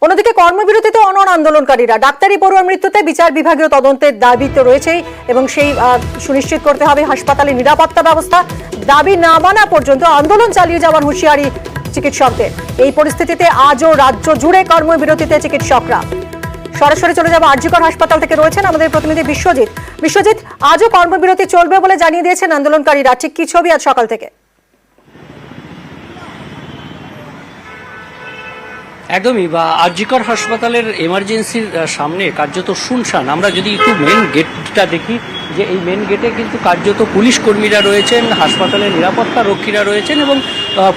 অন্যদিকে কর্মবিরতিতে অনড় আন্দোলনকারীরা ডাক্তারি পড়ুয়ার মৃত্যুতে বিচার বিভাগীয় তদন্তের দাবি তো রয়েছেই এবং সেই সুনিশ্চিত করতে হবে হাসপাতালে নিরাপত্তা ব্যবস্থা। দাবি না মানা পর্যন্ত আন্দোলন চালিয়ে যাওয়ার হুঁশিয়ারি চিকিৎসকদের। এই পরিস্থিতিতে আজও রাজ্য জুড়ে কর্মবিরতিতে চিকিৎসকরা। সরাসরি চলে যাব আরজিকর হাসপাতাল থেকে রয়েছেন আমাদের প্রতিনিধি বিশ্বজিৎ। আজও কর্মবিরতি চলবে বলে জানিয়ে দিয়েছেন আন্দোলনকারীরা, ঠিক কি ছবি আজ সকাল থেকে? একদমই, বা আরজিকর হাসপাতালের এমার্জেন্সির সামনে কার্যত শুনশান। আমরা যদি একটু মেন গেটটা দেখি, যে এই মেন গেটে কিন্তু কার্যত পুলিশ কর্মীরা রয়েছেন, হাসপাতালের নিরাপত্তা রক্ষীরা রয়েছেন এবং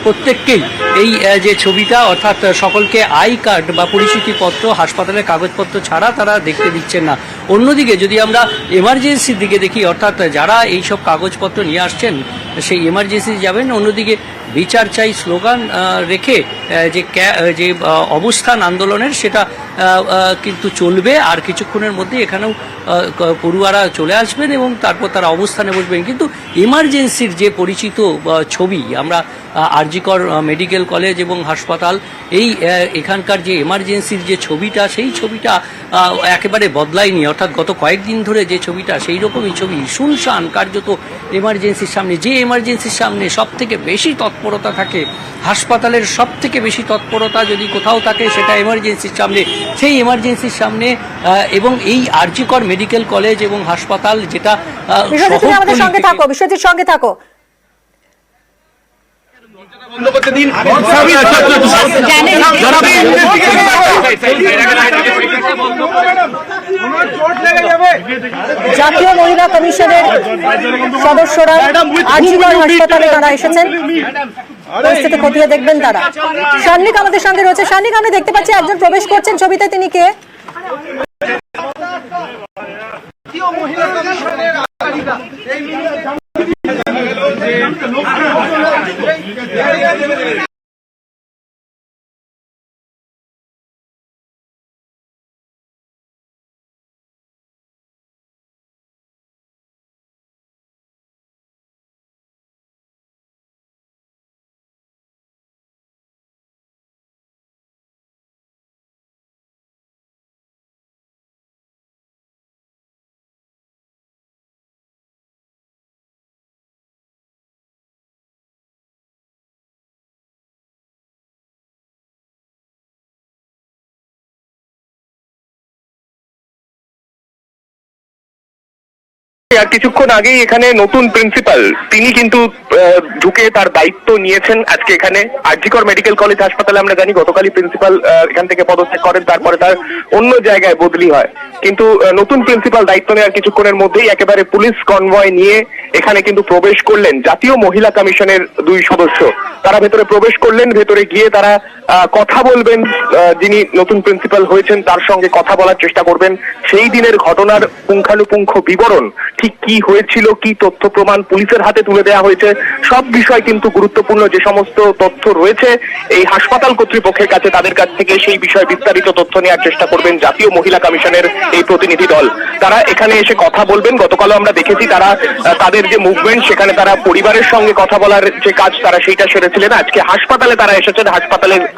প্রত্যেককেই এই যে ছবিটা, অর্থাৎ সকলকে আই কার্ড বা পরিচিতিপত্র, হাসপাতালের কাগজপত্র ছাড়া তারা দেখতে দিচ্ছেন না। অন্যদিকে যদি আমরা এমার্জেন্সির দিকে দেখি, অর্থাৎ যারা এইসব কাগজপত্র নিয়ে আসছেন সেই এমার্জেন্সি যাবেন, অন্যদিকে বিচার চাই স্লোগান রেখে যে অবস্থান আন্দোলনের সেটা কিন্তু চলবে। আর কিছুক্ষণের মধ্যে এখানেও পড়ুয়ারা চলে আসবেন এবং তারপর তারা অবস্থানে বসবেন। কিন্তু এমার্জেন্সির যে পরিচিত ছবি, আমরা আরজিকর মেডিকেল কলেজ এবং হাসপাতাল, এখানকার যে এমার্জেন্সির যে ছবিটা, সেই ছবিটা একেবারে বদলায়নি। অর্থাৎ গত কয়েকদিন ধরে যে ছবিটা, সেই রকমই ছবি, শুনশান কার্যত এমার্জেন্সির সামনে। যে এমার্জেন্সির সামনে সব থেকে বেশি তৎপরতা থাকে, হাসপাতালের সব থেকে বেশি তৎপরতা যদি কোথাও থাকে সেটা এমার্জেন্সির সামনে। সেই এমার্জেন্সির সামনে এবং এই আরজিকর মেডিকেল কলেজ এবং হাসপাতাল, যেটা আমাদের সঙ্গে থাকো, বিশ্বজিৎ সঙ্গে থাকো। জাতীয় মহিলা কমিশনের সদস্যরা আরজিকর হাসপাতালে তারা এসেছেন, পরিস্থিতি খতিয়ে দেখবেন তারা। শান্নিক আমাদের সঙ্গে রয়েছে। শান্নিক, আমরা দেখতে পাচ্ছি একজন প্রবেশ করছেন ছবিতে, তিনি কে? আর কিছুক্ষণ আগেই এখানে নতুন প্রিন্সিপাল, তিনি কিন্তু ঢুকে তার দায়িত্ব নিয়েছেন আজকে এখানে আরজিকর মেডিকেল কলেজ হাসপাতালে। আমরা জানি গতকালই প্রিন্সিপাল এখান থেকে পদত্যাগ করেন, তারপরে তার অন্য জায়গায় বদলি হয়। কিন্তু নতুন প্রিন্সিপাল দায়িত্ব নেওয়ার কিছুক্ষণের মধ্যেই একেবারে পুলিশ কনভয় নিয়ে এখানে কিন্তু প্রবেশ করলেন জাতীয় মহিলা কমিশনের 2 সদস্য। তারা ভেতরে প্রবেশ করলেন, ভেতরে গিয়ে তারা কথা বলবেন, যিনি নতুন প্রিন্সিপাল হয়েছেন তার সঙ্গে কথা বলার চেষ্টা করবেন। সেই দিনের ঘটনার পুঙ্খানুপুঙ্খ বিবরণ, ঠিক কি হয়েছিল, কি তথ্য প্রমাণ পুলিশের হাতে তুলে দেওয়া হয়েছে, সব বিষয় কিন্তু গুরুত্বপূর্ণ যে সমস্ত তথ্য রয়েছে এই হাসপাতাল কর্তৃপক্ষের কাছে, তাদের কাছ থেকে সেই বিষয়ে বিস্তারিত তথ্য নেওয়ার চেষ্টা করবেন জাতীয় মহিলা কমিশনের এই প্রতিনিধি দল। তারা এখানে এসে কথা বলবেন। গতকালও আমরা দেখেছি তারা তাদের যে মুভমেন্ট, সেখানে তারা পরিবারের সঙ্গে কথা বলার যে কাজ তারা সেইটা সেরেছিলেন। আজকে হাসপাতালে তারা এসেছেন,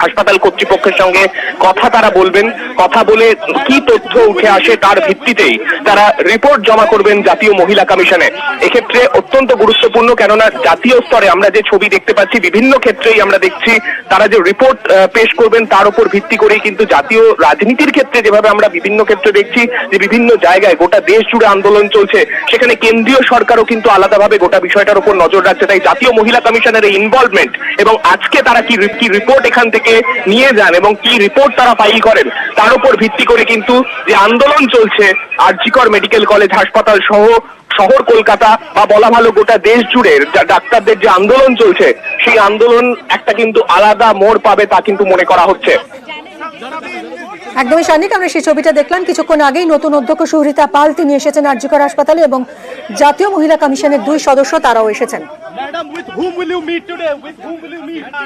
হাসপাতাল কর্তৃপক্ষের সঙ্গে কথা তারা বলবেন। কথা বলে কি তথ্য উঠে আসে তার ভিত্তিতেই তারা রিপোর্ট জমা করবেন জাতীয় মহিলা কমিশনে। এক্ষেত্রে অত্যন্ত গুরুত্বপূর্ণ, কেননা জাতীয় স্তরে আমরা যে ছবি দেখতে পাচ্ছি, বিভিন্ন ক্ষেত্রেই আমরা দেখছি তারা যে রিপোর্ট পেশ করবেন তার উপর ভিত্তি করেই কিন্তু জাতীয় রাজনীতির ক্ষেত্রে যেভাবে আমরা বিভিন্ন ক্ষেত্রে দেখছি যে বিভিন্ন জায়গায় গোটা দেশ জুড়ে আন্দোলন চলছে, সেখানে কেন্দ্রীয় সরকারও কিন্তু আলাদাভাবে গোটা বিষয়টার উপর নজর রাখছে। তাই জাতীয় মহিলা কমিশনের এই ইনভলভমেন্ট এবং আজকে তারা কি রিপোর্ট এখান থেকে নিয়ে যান এবং কি রিপোর্ট তারা ফাইল করেন তার উপর ভিত্তি করে কিন্তু যে আন্দোলন চলছে আরজিকর মেডিকেল কলেজ হাসপাতাল সহ শহর কলকাতা বা বলা ভালো গোটা দেশ জুড়ে ডাক্তারদের যে আন্দোলন চলছে, সেই আন্দোলন একটা কিন্তু আলাদা মোড় পাবে তা কিন্তু মনে করা হচ্ছে। একদমই শান্নিক, আমরা সেই ছবিটা দেখলাম কিছুক্ষণ আগেই। নতুন অধ্যক্ষ সুহৃতা পাল তিনি এসেছেন আরজিকর হাসপাতালে এবং জাতীয় মহিলা কমিশনের 2 সদস্য তারাও এসেছেন।